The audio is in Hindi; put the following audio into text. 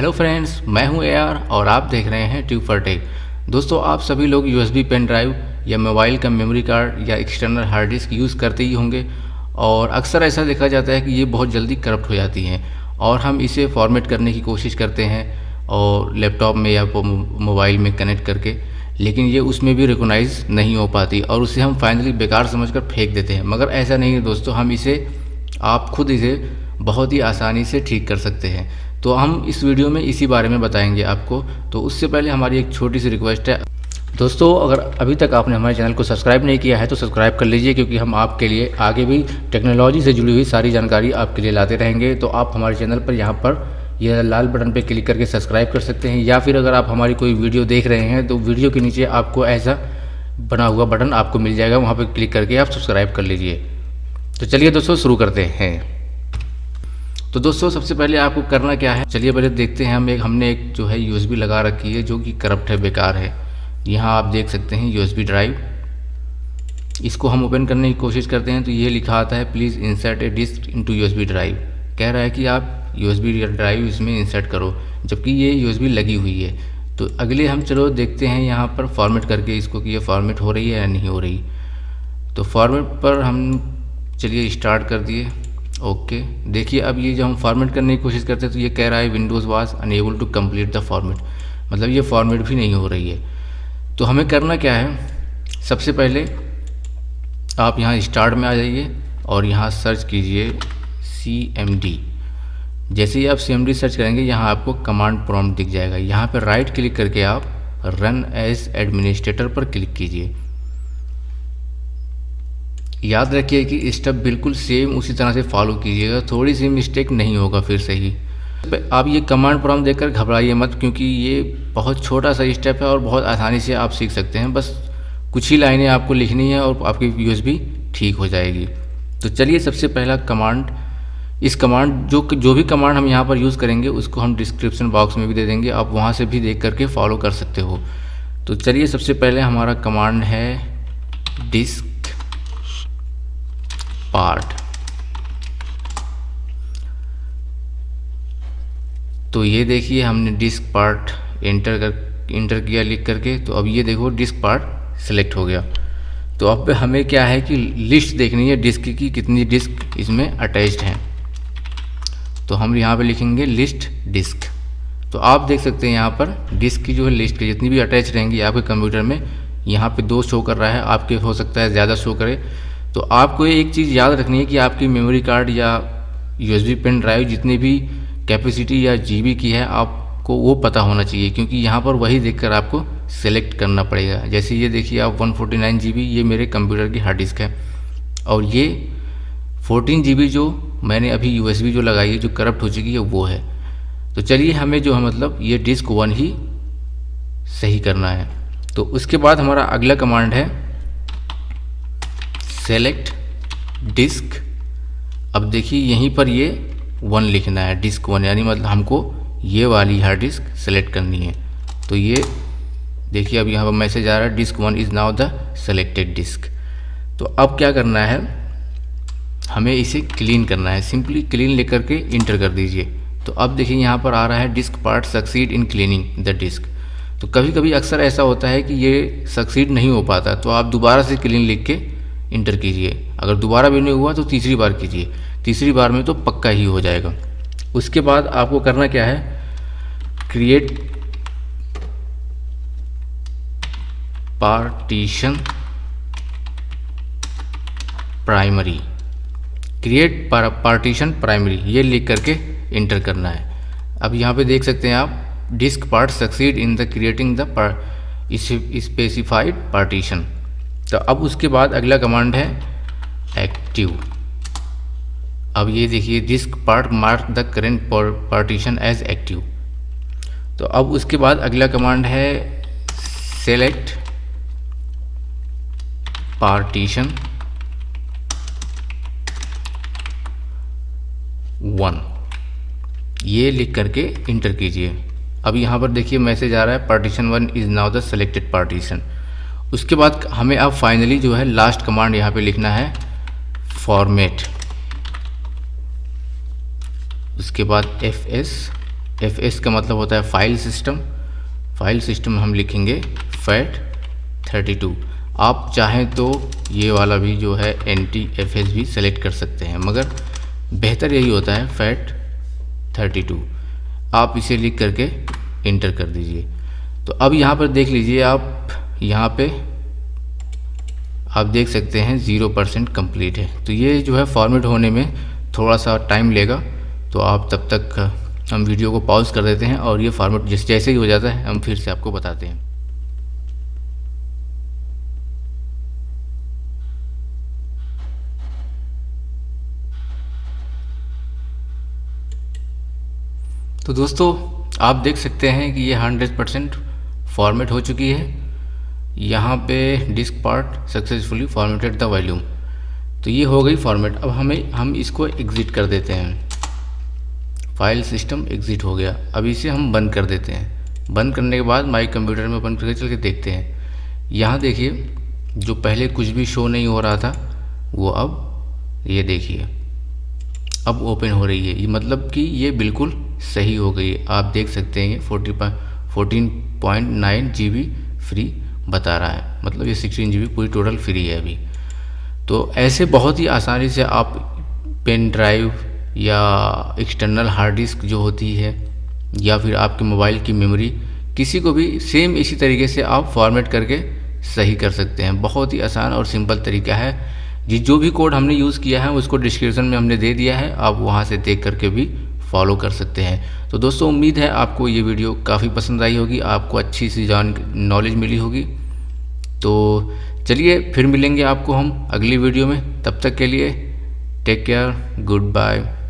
हेलो फ्रेंड्स, मैं हूं AR और आप देख रहे हैं ट्यूब फॉर टेक। दोस्तों, आप सभी लोग USB पेन ड्राइव या मोबाइल का मेमोरी कार्ड या एक्सटर्नल हार्ड डिस्क यूज़ करते ही होंगे और अक्सर ऐसा देखा जाता है कि ये बहुत जल्दी करप्ट हो जाती हैं और हम इसे फॉर्मेट करने की कोशिश करते हैं और लैपटॉप में या मोबाइल में कनेक्ट करके, लेकिन ये उसमें भी रिकॉग्नाइज नहीं हो पाती और उसे हम फाइनली बेकार समझकर फेंक देते हैं। मगर ऐसा नहीं है दोस्तों, हम इसे आप खुद इसे बहुत ही आसानी से ठीक कर सकते हैं। तो हम इस वीडियो में इसी बारे में बताएंगे आपको। तो उससे पहले हमारी एक छोटी सी रिक्वेस्ट है दोस्तों, अगर अभी तक आपने हमारे चैनल को सब्सक्राइब नहीं किया है तो सब्सक्राइब कर लीजिए, क्योंकि हम आपके लिए आगे भी टेक्नोलॉजी से जुड़ी हुई सारी जानकारी आपके लिए लाते रहेंगे। तो आप हमारे चैनल पर यहाँ पर यह लाल बटन पर क्लिक करके सब्सक्राइब कर सकते हैं, या फिर अगर आप हमारी कोई वीडियो देख रहे हैं तो वीडियो के नीचे आपको ऐसा बना हुआ बटन आपको मिल जाएगा, वहाँ पर क्लिक करके आप सब्सक्राइब कर लीजिए। तो चलिए दोस्तों शुरू करते हैं। तो दोस्तों, सबसे पहले आपको करना क्या है, चलिए पहले देखते हैं। हमने एक जो है USB लगा रखी है जो कि करप्ट है, बेकार है। यहाँ आप देख सकते हैं USB ड्राइव। इसको हम ओपन करने की कोशिश करते हैं तो ये लिखा आता है please insert a disk into USB drive. कह रहा है कि आप USB ड्राइव इसमें इंसर्ट करो, जबकि ये USB लगी हुई है। तो अगले हम चलो देखते हैं यहाँ पर फॉर्मेट करके इसको कि ये फॉर्मेट हो रही है या नहीं हो रही। तो फॉर्मेट पर हम चलिए स्टार्ट कर दिए। ओके, देखिए अब ये जब हम फॉर्मेट करने की कोशिश करते हैं तो ये कह रहा है Windows was unable to complete the format, मतलब ये फॉर्मेट भी नहीं हो रही है। तो हमें करना क्या है, सबसे पहले आप यहाँ स्टार्ट में आ जाइए और यहाँ सर्च कीजिए CMD। जैसे ही आप CMD सर्च करेंगे यहाँ आपको कमांड प्रॉम्प्ट दिख जाएगा। यहाँ पर राइट क्लिक करके आप रन एज एडमिनिस्ट्रेटर पर क्लिक कीजिए। याद रखिए कि स्टेप बिल्कुल सेम उसी तरह से फॉलो कीजिएगा, थोड़ी सी मिस्टेक नहीं होगा फिर सही। आप ये कमांड प्रॉम्प्ट देखकर घबराइए मत, क्योंकि ये बहुत छोटा सा स्टेप है और बहुत आसानी से आप सीख सकते हैं। बस कुछ ही लाइनें आपको लिखनी है और आपकी USB ठीक हो जाएगी। तो चलिए सबसे पहला कमांड, इस कमांड जो भी कमांड हम यहाँ पर यूज़ करेंगे उसको हम डिस्क्रिप्शन बॉक्स में भी दे देंगे, आप वहाँ से भी देख करके फॉलो कर सकते हो। तो चलिए सबसे पहले हमारा कमांड है डिस्क पार्ट। तो ये देखिए हमने डिस्क पार्ट इंटर किया लिख करके। तो अब ये देखो डिस्क पार्ट सेलेक्ट हो गया। तो अब हमें क्या है कि लिस्ट देखनी है डिस्क की, कितनी डिस्क इसमें अटैच्ड हैं। तो हम यहाँ पे लिखेंगे लिस्ट डिस्क। तो आप देख सकते हैं यहाँ पर डिस्क की जो है लिस्ट की जितनी भी अटैच रहेंगी आपके कंप्यूटर में, यहाँ पे 2 शो कर रहा है, आपके हो सकता है ज़्यादा शो करे। तो आपको एक चीज़ याद रखनी है कि आपकी मेमोरी कार्ड या USB पेन ड्राइव जितनी भी कैपेसिटी या GB की है आपको वो पता होना चाहिए, क्योंकि यहाँ पर वही देखकर आपको सेलेक्ट करना पड़ेगा। जैसे ये देखिए आप 149 GB ये मेरे कंप्यूटर की हार्ड डिस्क है और ये 14 GB जो मैंने अभी USB जो लगाई है जो करप्ट हो चुकी है वो है। तो चलिए हमें जो है मतलब ये डिस्क 1 ही सही करना है। तो उसके बाद हमारा अगला कमांड है सेलेक्ट डिस्क। अब देखिए यहीं पर ये 1 लिखना है, डिस्क 1, यानी मतलब हमको ये वाली हार्ड डिस्क सेलेक्ट करनी है। तो ये देखिए अब यहाँ पर मैसेज आ रहा है disk 1 is now the selected disk. तो अब क्या करना है, हमें इसे क्लीन करना है। सिंपली क्लीन लिख करके इंटर कर दीजिए। तो अब देखिए यहाँ पर आ रहा है disk part succeed in cleaning the disk. तो कभी कभी अक्सर ऐसा होता है कि ये सक्सीड नहीं हो पाता, तो आप दोबारा से क्लीन लिख के इंटर कीजिए। अगर दोबारा भी नहीं हुआ तो तीसरी बार कीजिए, तीसरी बार में तो पक्का ही हो जाएगा। उसके बाद आपको करना क्या है, create partition primary, create partition primary ये लिख करके इंटर करना है। अब यहाँ पे देख सकते हैं आप disk part succeed in the creating the specified partition. तो अब उसके बाद अगला कमांड है एक्टिव। अब ये देखिए disk part mark the current partition as active. तो अब उसके बाद अगला कमांड है सेलेक्ट पार्टीशन 1, ये लिख करके इंटर कीजिए। अब यहाँ पर देखिए मैसेज आ रहा है partition 1 is now the selected partition. उसके बाद हमें अब फाइनली जो है लास्ट कमांड यहाँ पे लिखना है फॉर्मेट, उसके बाद FS FS का मतलब होता है फाइल सिस्टम। फाइल सिस्टम हम लिखेंगे FAT32। आप चाहें तो ये वाला भी जो है NTFS भी सेलेक्ट कर सकते हैं, मगर बेहतर यही होता है FAT32। आप इसे लिख करके इंटर कर दीजिए। तो अब यहाँ पर देख लीजिए, आप यहाँ पे आप देख सकते हैं 0% कंप्लीट है। तो ये जो है फॉर्मेट होने में थोड़ा सा टाइम लेगा, तो आप तब तक हम वीडियो को पॉज कर देते हैं और ये फॉर्मेट जैसे ही हो जाता है हम फिर से आपको बताते हैं। तो दोस्तों आप देख सकते हैं कि ये 100% फॉर्मेट हो चुकी है। यहाँ पे disk part successfully formatted the volume, तो ये हो गई फॉर्मेट। अब हम इसको एग्ज़िट कर देते हैं। फाइल सिस्टम एग्ज़िट हो गया। अब इसे हम बंद कर देते हैं। बंद करने के बाद माई कंप्यूटर में ओपन करके चल के देखते हैं। यहाँ देखिए, जो पहले कुछ भी शो नहीं हो रहा था वो अब ये देखिए अब ओपन हो रही है। ये मतलब कि ये बिल्कुल सही हो गई है। आप देख सकते हैं 14.9 GB फ्री बता रहा है, मतलब ये 16 GB पूरी टोटल फ्री है अभी। तो ऐसे बहुत ही आसानी से आप पेन ड्राइव या एक्सटर्नल हार्ड डिस्क जो होती है या फिर आपके मोबाइल की मेमोरी, किसी को भी सेम इसी तरीके से आप फॉर्मेट करके सही कर सकते हैं। बहुत ही आसान और सिंपल तरीका है। जो भी कोड हमने यूज़ किया है उसको डिस्क्रिप्शन में हमने दे दिया है, आप वहाँ से देख करके भी फॉलो कर सकते हैं। तो दोस्तों उम्मीद है आपको ये वीडियो काफ़ी पसंद आई होगी, आपको अच्छी सी नॉलेज मिली होगी। तो चलिए फिर मिलेंगे आपको हम अगली वीडियो में। तब तक के लिए टेक केयर, गुड बाय।